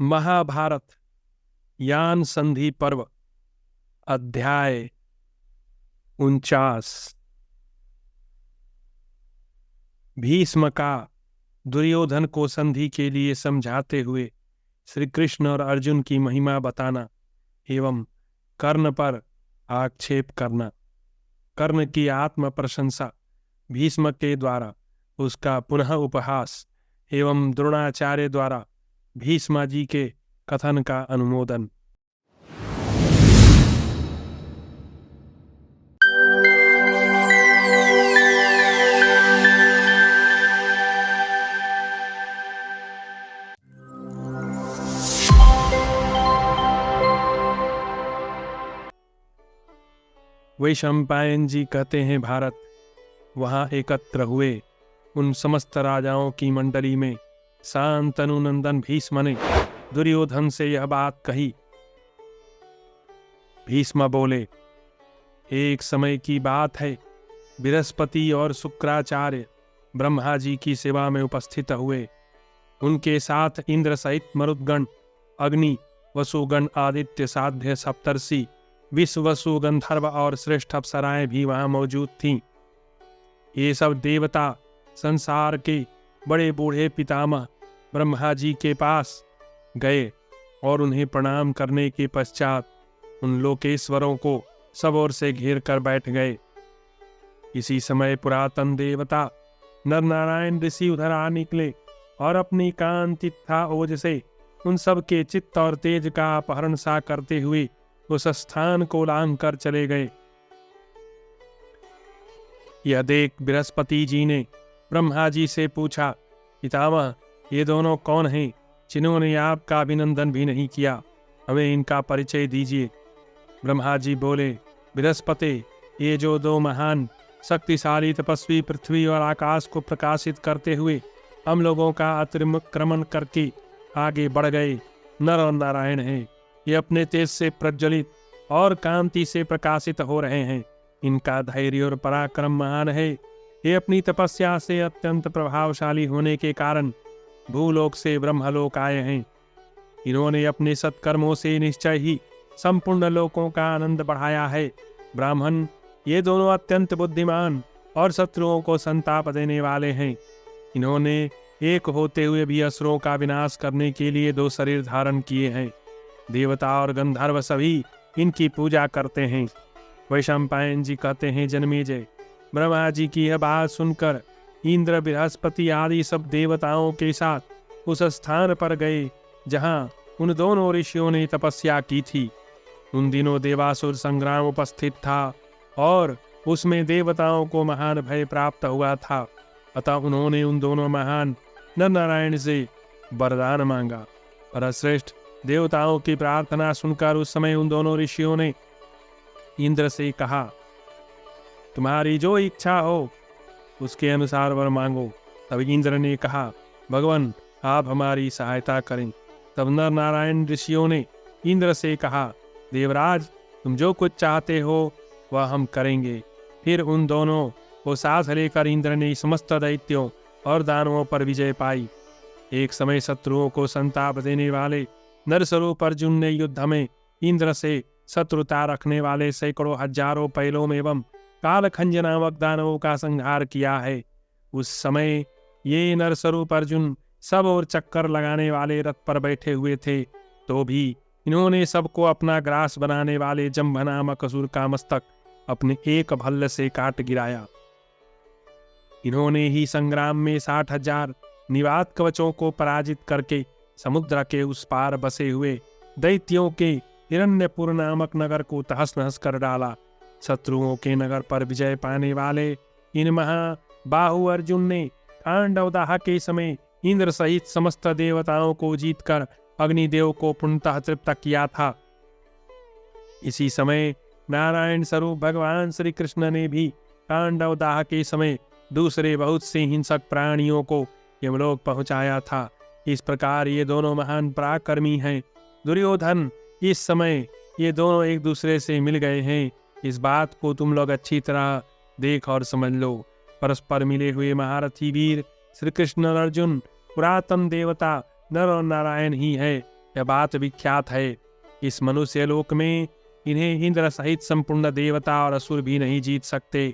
महाभारत यान संधि पर्व अध्याय 49। भीष्म का दुर्योधन को संधि के लिए समझाते हुए श्री कृष्ण और अर्जुन की महिमा बताना एवं कर्ण पर आक्षेप करना। कर्ण की आत्म प्रशंसा, भीष्म के द्वारा उसका पुनः उपहास एवं द्रोणाचार्य द्वारा भीष्म जी के कथन का अनुमोदन। वैशंपायन जी कहते हैं, भारत वहां एकत्र हुए उन समस्त राजाओं की मंडली में शांतनु नंदन भीष्म ने दुर्योधन से यह बात कही। भीष्म बोले, एक समय की बात है, बृहस्पति और शुक्राचार्य ब्रह्मा जी की सेवा में उपस्थित हुए। उनके साथ इंद्र सहित मरुदगण, अग्नि, वसुगण, आदित्य, साध्य, सप्तर्षि, विश्व, वसु, गंधर्व और श्रेष्ठ अप्सराएं भी वहां मौजूद थीं। ये सब देवता संसार के बड़े बूढ़े पितामह ब्रह्मा जी के पास गए और उन्हें प्रणाम करने के पश्चात उन लोकेश्वरों को सब ओर से घेर कर बैठ गए। इसी समय पुरातन देवता नर नारायण ऋषि उधर आ निकले और अपनी कांति तथा ओज से उन सब के चित्त और तेज का अपहरण सा करते हुए उस स्थान को लांघ कर चले गए। यह देख बृहस्पति जी ने ब्रह्मा जी से पूछा, पितामह, ये दोनों कौन हैं जिन्होंने आपका अभिनंदन भी नहीं किया? हमें इनका परिचय दीजिए। ब्रह्मा जी बोले, बृहस्पति, ये जो दो महान शक्तिशाली तपस्वी पृथ्वी और आकाश को प्रकाशित करते हुए हम लोगों का अतिक्रमण करके आगे बढ़ गए नर और नारायण हैं। ये अपने तेज से प्रज्वलित और कांति से प्रकाशित हो रहे हैं। इनका धैर्य और पराक्रम महान है। ये अपनी तपस्या से अत्यंत प्रभावशाली होने के कारण भूलोक से ब्रह्मलोक आए हैं। इन्होंने अपने सत्कर्मों से निश्चय ही संपूर्ण लोकों का आनंद बढ़ाया है। ब्राह्मण, ये दोनों अत्यंत बुद्धिमान और शत्रुओं को संताप देने वाले हैं। इन्होंने एक होते हुए भी असुरों का विनाश करने के लिए दो शरीर धारण किए हैं। देवता और गंधर्व सभी इनकी पूजा करते हैं। वैशंपायन जी कहते हैं, जन्मेजय, ब्रह्मा जी की यह बात सुनकर इंद्र, बृहस्पति आदि सब देवताओं के साथ उस स्थान पर गए जहां उन दोनों ऋषियों ने तपस्या की थी। उन दिनों देवासुर संग्राम उपस्थित था और उसमें देवताओं को महान भय प्राप्त हुआ था। अतः उन्होंने उन दोनों महान नर नारायण से वरदान मांगा। पर श्रेष्ठ देवताओं की प्रार्थना सुनकर उस समय उन दोनों ऋषियों ने इंद्र से कहा, तुम्हारी जो इच्छा हो उसके अनुसार वर मांगो। तब इंद्र ने कहा, भगवान, आप हमारी सहायता करें। तब नर नारायण ऋषियों ने इंद्र से कहा, देवराज, तुम जो कुछ चाहते हो वह हम करेंगे। फिर उन दोनों को साथ लेकर इंद्र ने समस्त दैत्यों और दानवों पर विजय पाई। एक समय शत्रुओं को संताप देने वाले नरस्वरूप अर्जुन ने युद्ध में इंद्र से शत्रुता रखने वाले सैकड़ों हजारों पैलों एवं कालखंज नामक दानवों का संहार किया है। उस समय ये नरस्वरूप अर्जुन सब और चक्कर लगाने वाले रथ पर बैठे हुए थे, तो भी इन्होंने सबको अपना ग्रास बनाने वाले जंभ नामक असुर का मस्तक अपने एक भल्ल से काट गिराया। इन्होंने ही संग्राम में 60,000 निवात कवचों को पराजित करके समुद्र के उस पार बसे हुए दैत्यों के हिरण्यपुर नामक नगर को तहस नहस कर डाला। शत्रुओं के नगर पर विजय पाने वाले इन महाबाहु अर्जुन ने पांडवदाह के समय इंद्र सहित समस्त देवताओं को जीतकर अग्निदेव को पूर्णतः तृप्त किया था। इसी समय नारायण स्वरूप भगवान श्री कृष्ण ने भी पांडवदाह के समय दूसरे बहुत से हिंसक प्राणियों को यमलोक पहुंचाया था। इस प्रकार ये दोनों महान पराक्रमी हैं। दुर्योधन, इस समय ये दोनों एक दूसरे से मिल गए हैं। इस बात को तुम लोग अच्छी तरह देख और समझ लो। परस्पर मिले हुए महारथी वीर श्री कृष्ण और अर्जुन पुरातन देवता नर और नारायण ही है। यह बात विख्यात है। इस मनुष्य लोक में इन्हें इंद्र सहित संपूर्ण देवता और असुर भी नहीं जीत सकते।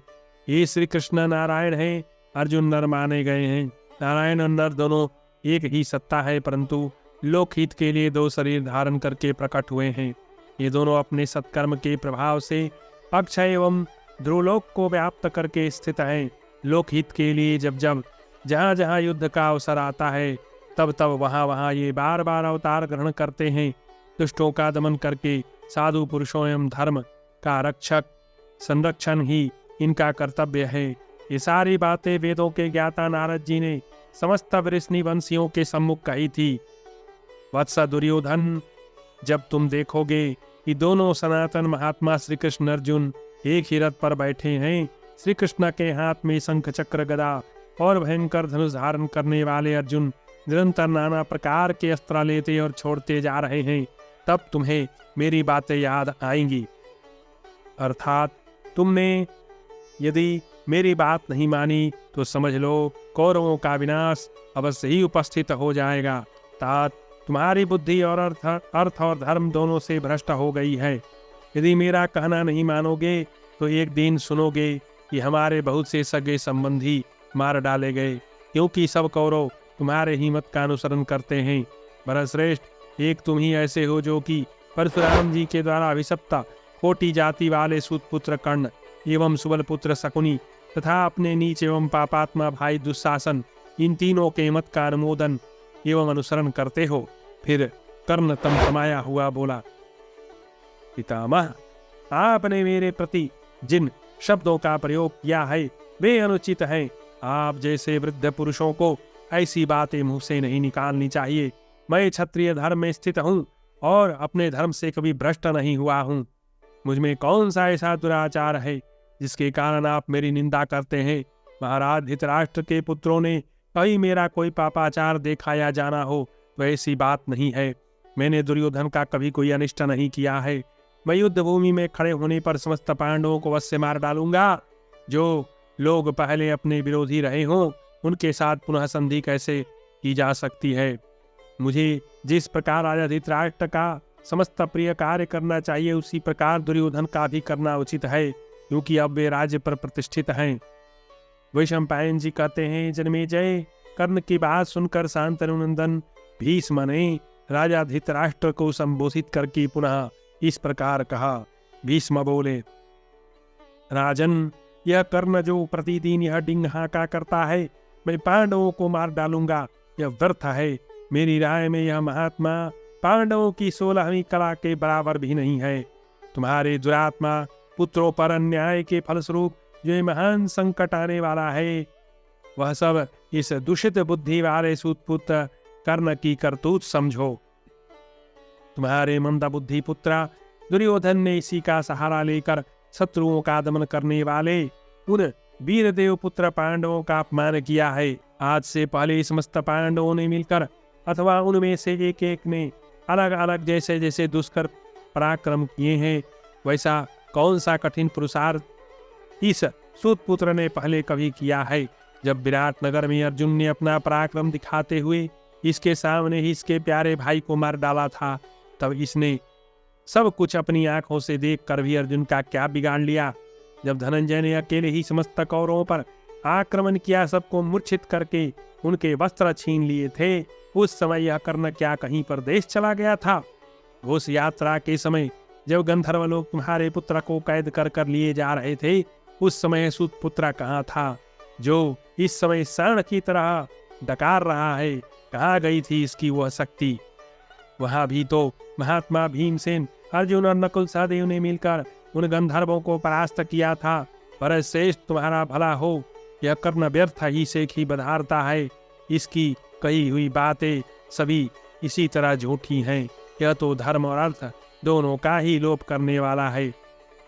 ये श्री कृष्ण नारायण हैं, अर्जुन नर माने गए हैं। नारायण और नर दोनों एक ही सत्ता है, परंतु लोकहित के लिए दो शरीर धारण करके प्रकट हुए हैं। ये दोनों अपने सत्कर्म के प्रभाव से अक्षय एवं ध्रुवलोक को व्याप्त करके स्थित हैं। लोकहित के लिए जब जब जहाँ जहाँ युद्ध का अवसर आता है, तब तब वहाँ वहाँ ये बार बार अवतार ग्रहण करते हैं। दुष्टों का दमन करके साधु पुरुषों एवं धर्म का रक्षक संरक्षण ही इनका कर्तव्य है। ये सारी बातें वेदों के ज्ञाता नारद जी ने समस्त वृष्णि वंशियों के सम्मुख कही थी। वत्स दुर्योधन, जब तुम देखोगे कि दोनों सनातन महात्मा श्री कृष्ण अर्जुन एक ही रथ पर बैठे हैं, श्री कृष्ण के हाथ में शंख चक्र गदा और भयंकर धनुष धारण करने वाले अर्जुन निरंतर नाना प्रकार के अस्त्र लेते और छोड़ते जा रहे हैं, तब तुम्हें मेरी बातें याद आएंगी। अर्थात तुमने यदि मेरी बात नहीं मानी तो समझ लो कौरवों का विनाश अवश्य ही उपस्थित हो जाएगा। तात तुम्हारी बुद्धि और अर्थ और धर्म दोनों से भ्रष्ट हो गई है। यदि मेरा कहना नहीं मानोगे तो एक दिन सुनोगे कि हमारे बहुत से सगे संबंधी मार डाले गए, क्योंकि सब कौरव तुम्हारे ही मत का अनुसरण करते हैं। भरतश्रेष्ठ, एक तुम ही ऐसे हो जो कि परशुराम जी के द्वारा अभिशप्त कोटि जाति वाले सूतपुत्र कर्ण एवं सुबल पुत्र शकुनी तथा अपने नीच एवं पापात्मा भाई दुशासन, इन तीनों के मत का अनुमोदन एवं अनुसरण करते हो। फिर कर्ण तमतमाया हुआ बोला, पितामह, आपने मेरे प्रति जिन शब्दों का प्रयोग किया है वे अनुचित हैं। आप जैसे वृद्ध पुरुषों को ऐसी बातें मुंह से नहीं निकालनी चाहिए। मैं क्षत्रिय धर्म में स्थित हूँ और अपने धर्म से कभी भ्रष्ट नहीं हुआ हूँ। मुझमें कौन सा ऐसा दुराचार है जिसके कारण आप मेरी निंदा करते हैं? महाराज धृतराष्ट्र के पुत्रों ने कहीं मेरा कोई पापाचार देखा या जाना हो तो ऐसी बात नहीं है। मैंने दुर्योधन का कभी कोई अनिष्ट नहीं किया है। मैं युद्ध भूमि में खड़े होने पर समस्त पांडवों को अवश्य मार डालूंगा। जो लोग पहले अपने विरोधी रहे हों उनके साथ पुनः संधि कैसे की जा सकती है? मुझे जिस प्रकार राजा धृतराष्ट्र का समस्त प्रिय कार्य करना चाहिए उसी प्रकार दुर्योधन का भी करना उचित है, क्योंकि अब वे राज्य पर प्रतिष्ठित हैं। वैशंपायन जी कहते हैं, जन्मेजय, कर्ण की बात सुनकर शांतनुनंदन भीष्म ने राजा धृतराष्ट्र को संबोधित करके पुनः इस प्रकार कहा। भीष्म बोले, राजन, यह कर्ण जो प्रतिदिन यह डिंग हाका करता है, मैं पांडवों को मार डालूंगा, यह व्यर्थ है। मेरी राय में यह महात्मा पांडवों की 16वीं कला के बराबर भी नहीं है। तुम्हारे दुरात्मा पुत्रों पर अन्याय के फलस्वरूप जो महान संकट आने वाला है, वह सब इस दूषित बुद्धि वाले सूतपुत्र कर्ण की करतूत समझो। तुम्हारे मंदबुद्धि पुत्र दुर्योधन ने इसी का सहारा लेकर शत्रुओं का दमन करने वाले उन वीरदेव पुत्र पांडवों का अपमान किया है। आज से पहले समस्त पांडवों ने मिलकर अथवा उनमें से एक एक ने अलग अलग जैसे जैसे दुष्कर पराक्रम किए हैं, वैसा कौन सा कठिन पुरुषार्थ इस सूतपुत्र ने पहले कभी किया है। जब विराट नगर में अर्जुन ने अपना पराक्रम दिखाते हुए इसके सामने ही इसके प्यारे भाई को मार डाला था, तब इसने सब कुछ अपनी आंखों से देखकर भी अर्जुन का क्या बिगाड़ लिया। जब धनंजय ने अकेले ही समस्त कौरवों पर आक्रमण किया, सबको मूर्छित करके उनके वस्त्र छीन लिए थे, उस समय यह कर्ण क्या कहीं परदेश चला गया था? घोष यात्रा के समय जब गंधर्व लोग तुम्हारे पुत्र को कैद कर कर लिए जा रहे थे, उस समय सूतपुत्र कहाँ था, जो इस समय सांड की तरह डकार रहा है? कहाँ गई थी इसकी वह शक्ति? वहां भी तो महात्मा भीमसेन, अर्जुन और नकुल सहदेव ने मिलकर उन गंधर्वों को परास्त किया था। पर श्रेष्ठ तुम्हारा भला हो, यह कर्ण व्यर्थ ही से ही बधारता है। इसकी कही हुई बातें सभी इसी तरह झूठी हैं। यह तो धर्म और अर्थ दोनों का ही लोप करने वाला है।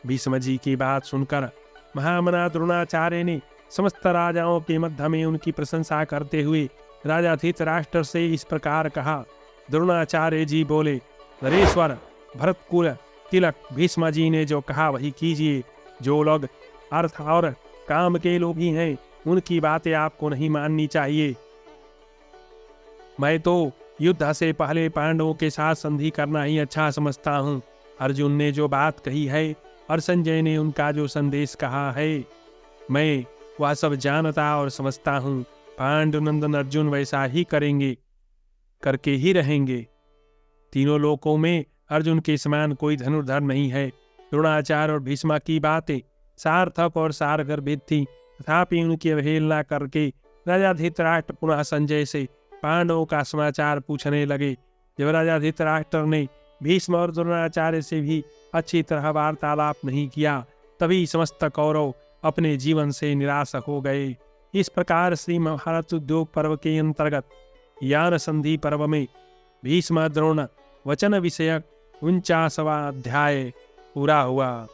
भीष्म जी की बात सुनकर महामना द्रोणाचार्य ने समस्त राजाओं के मध्य में उनकी प्रशंसा करते हुए राजा धृतराष्ट्र से इस प्रकार कहा। द्रोणाचार्य जी बोले, नरेश्वर, भरतकुल तिलक, भीष्म जी ने जो कहा वही कीजिए। जो लोग अर्थ और काम के लोभी हैं उनकी बातें आपको नहीं माननी चाहिए। मैं तो युद्ध से पहले पांडवों के साथ संधि करना ही अच्छा समझता हूँ। अर्जुन ने जो बात कही है और संजय ने उनका जो संदेश कहा है, मैं वह सब जानता और समझता हूँ। पांडुनंदन अर्जुन वैसा ही करेंगे, करके ही रहेंगे। तीनों लोकों में अर्जुन के समान कोई धनुर्धर नहीं है। द्रोणाचार्य और भीष्मा की बातें सार्थक और सारगर्भित थी, तथापि उनकी अवहेलना करके राजा धृतराष्ट्र पुनः संजय से पांडवों का समाचार पूछने लगे। जब राजा धृतराष्ट्र ने भीष्म और द्रोणाचार्य से भी अच्छी तरह वार्तालाप नहीं किया, तभी समस्त कौरव अपने जीवन से निराश हो गए। इस प्रकार श्री महाभारत उद्योग पर्व के अंतर्गत यान संधि पर्व में भीष्म द्रोण वचन विषयक 49वां अध्याय पूरा हुआ।